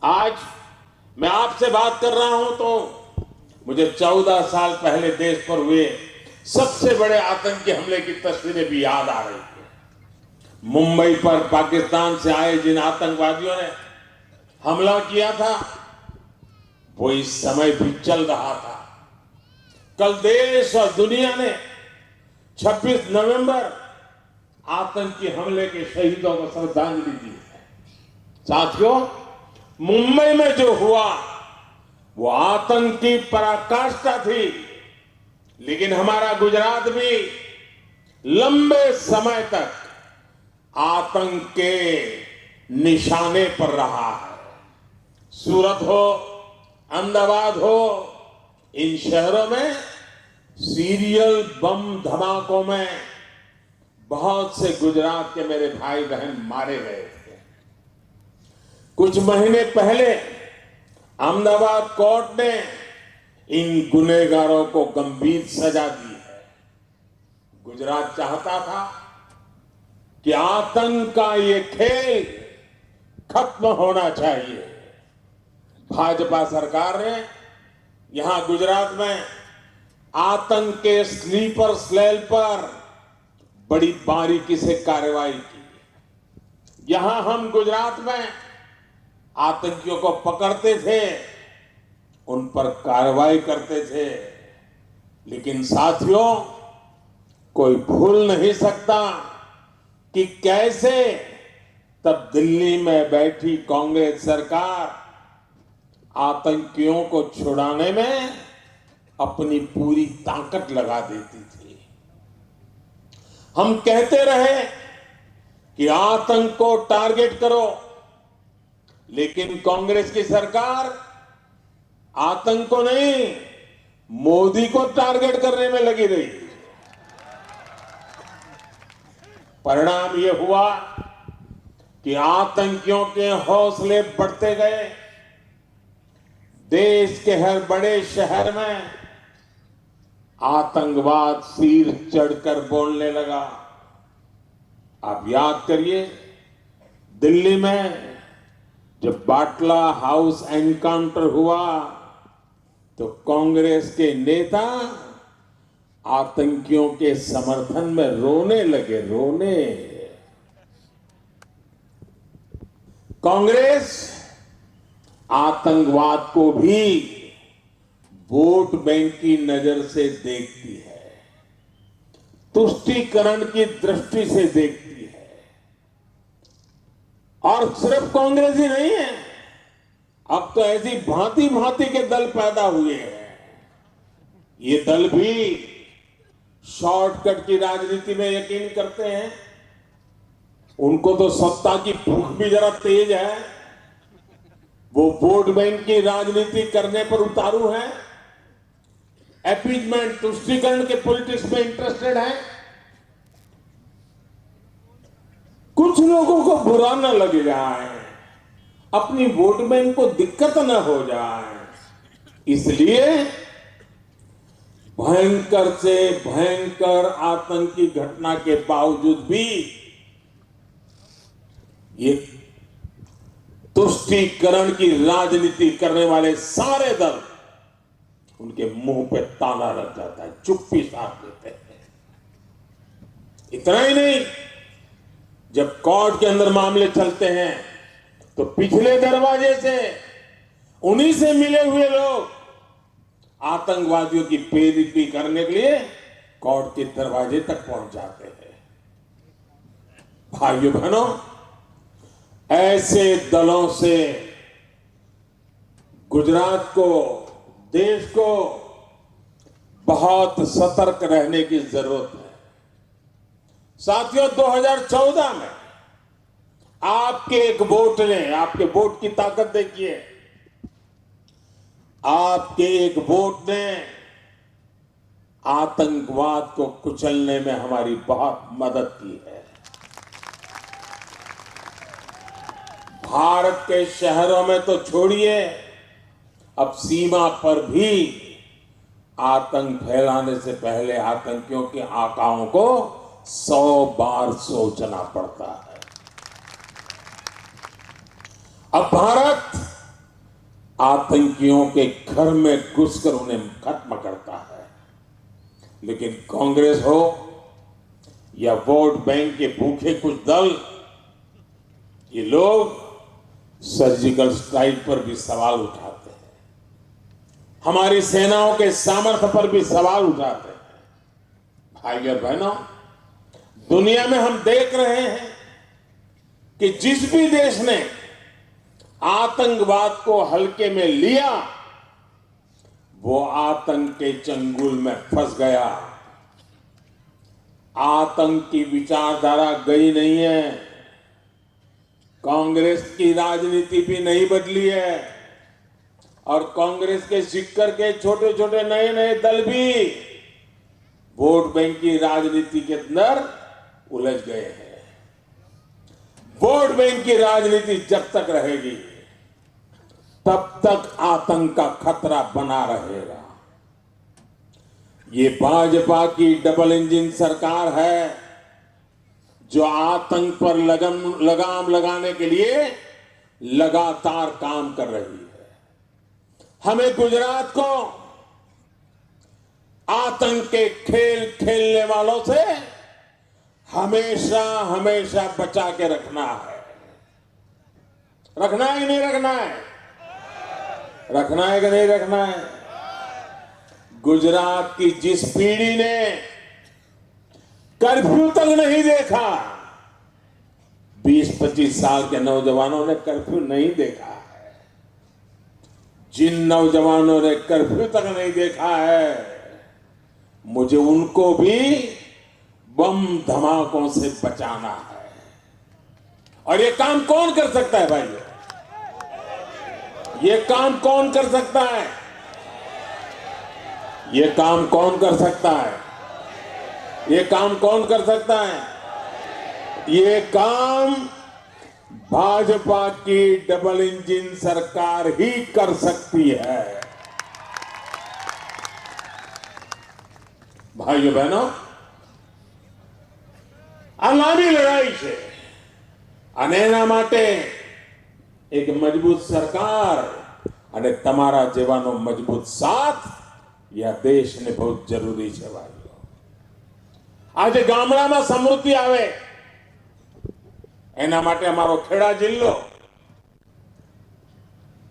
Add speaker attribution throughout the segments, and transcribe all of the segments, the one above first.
Speaker 1: आज मैं आपसे बात कर रहा हूं तो मुझे 14 साल पहले देश पर हुए सबसे बड़े आतंकी हमले की तस्वीरें भी याद आ रही है। मुंबई पर पाकिस्तान से आए जिन आतंकवादियों ने हमला किया था वो इस समय भी चल रहा था। कल देश और दुनिया ने 26 नवंबर आतंकी हमले के शहीदों को श्रद्धांजलि दी है। साथियों, मुंबई में जो हुआ वो आतंकी पराकाष्ठा थी, लेकिन हमारा गुजरात भी लंबे समय तक आतंक के निशाने पर रहा है। सूरत हो, अहमदाबाद हो, इन शहरों में सीरियल बम धमाकों में बहुत से गुजरात के मेरे भाई बहन मारे गए थे। कुछ महीने पहले अहमदाबाद कोर्ट ने इन गुनहगारों को गंभीर सजा दी है। गुजरात चाहता था कि आतंक का ये खेल खत्म होना चाहिए। भाजपा सरकार ने यहां गुजरात में आतंक के स्लीपर सेल पर बड़ी बारीकी से कार्रवाई की। यहां हम गुजरात में आतंकियों को पकड़ते थे, उन पर कार्रवाई करते थे, लेकिन साथियों, कोई भूल नहीं सकता कि कैसे तब दिल्ली में बैठी कांग्रेस सरकार आतंकियों को छुड़ाने में अपनी पूरी ताकत लगा देती थी। हम कहते रहे कि आतंक को टारगेट करो, लेकिन कांग्रेस की सरकार आतंक को नहीं, मोदी को टारगेट करने में लगी रही। परिणाम यह हुआ कि आतंकियों के हौसले बढ़ते गए। देश के हर बड़े शहर में आतंकवाद सिर चढ़कर बोलने लगा। आप याद करिए, दिल्ली में जब बाटला हाउस एनकाउंटर हुआ तो कांग्रेस के नेता आतंकियों के समर्थन में रोने लगे। कांग्रेस आतंकवाद को भी वोट बैंक की नजर से देखती है, तुष्टीकरण की दृष्टि से देखती है। और सिर्फ कांग्रेस ही नहीं है, अब तो ऐसी भांति भांति के दल पैदा हुए हैं। ये दल भी शॉर्टकट की राजनीति में यकीन करते हैं। उनको तो सत्ता की भूख भी जरा तेज है। वो वोट बैंक की राजनीति करने पर उतारू है, अपीजमेंट, तुष्टीकरण के पॉलिटिक्स में इंटरेस्टेड है। कुछ लोगों को बुरा न लग जाए, अपनी वोट बैंक को दिक्कत न हो जाए, इसलिए भयंकर से भयंकर आतंकी घटना के बावजूद भी ये तुष्टीकरण की राजनीति करने वाले सारे दल, उनके मुंह पे ताला लग जाता है, चुप्पी साध देते हैं। इतना ही नहीं, जब कोर्ट के अंदर मामले चलते हैं तो पिछले दरवाजे से उन्हीं से मिले हुए लोग आतंकवादियों की पैरवी करने के लिए कोर्ट के दरवाजे तक पहुंच जाते हैं। भाइयों बहनों, ऐसे दलों से गुजरात को, देश को बहुत सतर्क रहने की जरूरत है। साथियों, 2014 में आपके एक वोट ने, आपके वोट की ताकत देखिए, आपके एक वोट ने आतंकवाद को कुचलने में हमारी बहुत मदद की है। भारत के शहरों में तो छोड़िए, अब सीमा पर भी आतंक फैलाने से पहले आतंकियों के आकाओं को 100 बार सोचना पड़ता है। अब भारत आतंकियों के घर में घुसकर उन्हें खत्म करता है। लेकिन कांग्रेस हो या वोट बैंक के भूखे कुछ दल, ये लोग सर्जिकल स्ट्राइक पर भी सवाल उठाते हैं, हमारी सेनाओं के सामर्थ्य पर भी सवाल उठाते हैं। भाई और बहनों, दुनिया में हम देख रहे हैं कि जिस भी देश ने आतंकवाद को हल्के में लिया, वो आतंक के चंगुल में फंस गया। आतंक की विचारधारा गई नहीं है, कांग्रेस की राजनीति भी नहीं बदली है, और कांग्रेस के सिक्कर के छोटे छोटे नए नए दल भी वोट बैंक की राजनीति के अंदर उलझ गए हैं। वोट बैंक की राजनीति जब तक रहेगी तब तक आतंक का खतरा बना रहेगा। ये भाजपा की डबल इंजन सरकार है जो आतंक पर लगाम लगाने के लिए लगातार काम कर रही है। हमें गुजरात को आतंक के खेल खेलने वालों से हमेशा हमेशा बचा के रखना है। रखना है कि नहीं रखना है? रखना है कि नहीं रखना है? गुजरात की जिस पीढ़ी ने कर्फ्यू तक नहीं देखा, 20-25 साल के नौजवानों ने कर्फ्यू नहीं देखा है, जिन नौजवानों ने कर्फ्यू तक नहीं देखा है, मुझे उनको भी बम धमाकों से बचाना है। और ये काम कौन कर सकता है भाइयों? ये काम कौन कर सकता है? ये काम कौन कर सकता है? ये काम कौन कर सकता है? ये काम भाजपा की डबल इंजन सरकार ही कर सकती है। भाइयों बहनों, આ લાંબી લડાઈ છે અને એના માટે એક મજબૂત સરકાર અને તમારા જેવાનો મજબૂત સાથ યા દેશને બહુ જરૂરી છે ભાઈઓ। આજે ગામડામાં સમૃદ્ધિ આવે એના માટે અમારો ખેડા જિલ્લો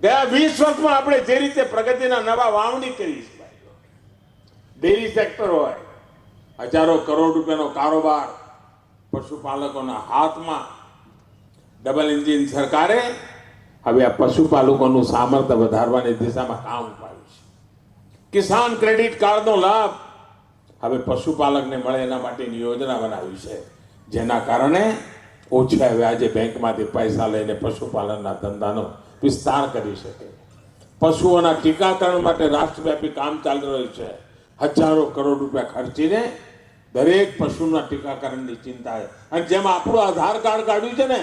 Speaker 1: ગયા 20 વર્ષમાં આપણે જે રીતે પ્રગતિના નવા વાવણી કરી છે ભાઈઓ, ડેરી સેક્ટર હોય, હજારો કરોડ રૂપિયાનો કારોબાર પશુપાલકોના હાથમાં, ડબલ એન્જિન સરકારે હવે આ પશુપાલકોનું સામર્થ્ય વધારવાની દિશામાં કામ ઉપાડ્યું છે। કિસાન ક્રેડિટ કાર્ડનો લાભ હવે પશુપાલકને મળે એના માટેની યોજના બનાવી છે, જેના કારણે ઓછા વ્યાજે બેંકમાંથી પૈસા લઈને પશુપાલનના ધંધાનો વિસ્તાર કરી શકે। પશુઓના ટીકાકરણ માટે રાષ્ટ્રવ્યાપી કામ ચાલી રહ્યું છે। હજારો કરોડ રૂપિયા ખર્ચીને દરેક પશુના ટીકાકરણની ચિંતા છે। અને જેમ આપણું આધાર કાર્ડ કાઢ્યું છે ને,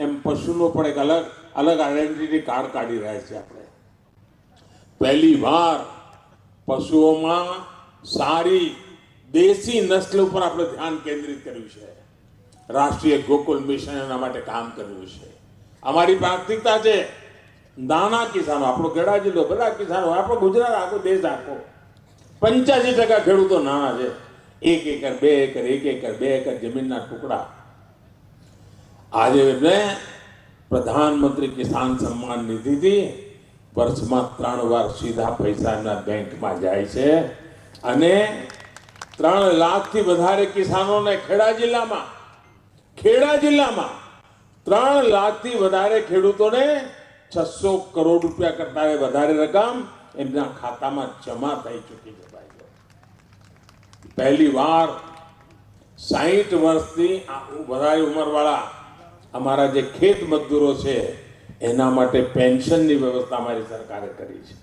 Speaker 1: એમ પશુનો પણ એક અલગ અલગ આઈડેન્ટિટી કાર્ડ કાઢી રહ્યા છે આપણે। પહેલી વાર પશુઓમાં સારી દેશી નસ્લ ઉપર આપણે ધ્યાન કેન્દ્રિત કર્યું છે। રાષ્ટ્રીય ગોકુલ મિશન એના માટે કામ કર્યું છે। અમારી પ્રાથમિકતા છે નાના કિસાનો, આપણો ખેડા જિલ્લો, બધા કિસાનો, આપણો ગુજરાત, આખો દેશ આખો 85% ખેડૂતો નાના છે। 1 એકર 2 એકર 1 એકર 2 એકર જમીનના ટુકડા। આજે એમને પ્રધાનમંત્રી કિસાન સન્માન નિધિથી વર્ષમાં 3 વાર સીધા પૈસા એમના બેંકમાં જાય છે। અને 3 લાખથી વધારે કિસાનોને ખેડા જિલ્લામાં 3 લાખથી વધારે ખેડૂતોને 600 કરોડ રૂપિયા કરતા વધારે રકમ એમના ખાતામાં જમા થઈ ચૂકી છે ભાઈઓ। પહેલી વાર 60 વર્ષથી વધારે ઉંમરવાળા અમારા જે ખેત મજદૂરો છે એના માટે પેન્શનની વ્યવસ્થા અમારી સરકારે કરી છે।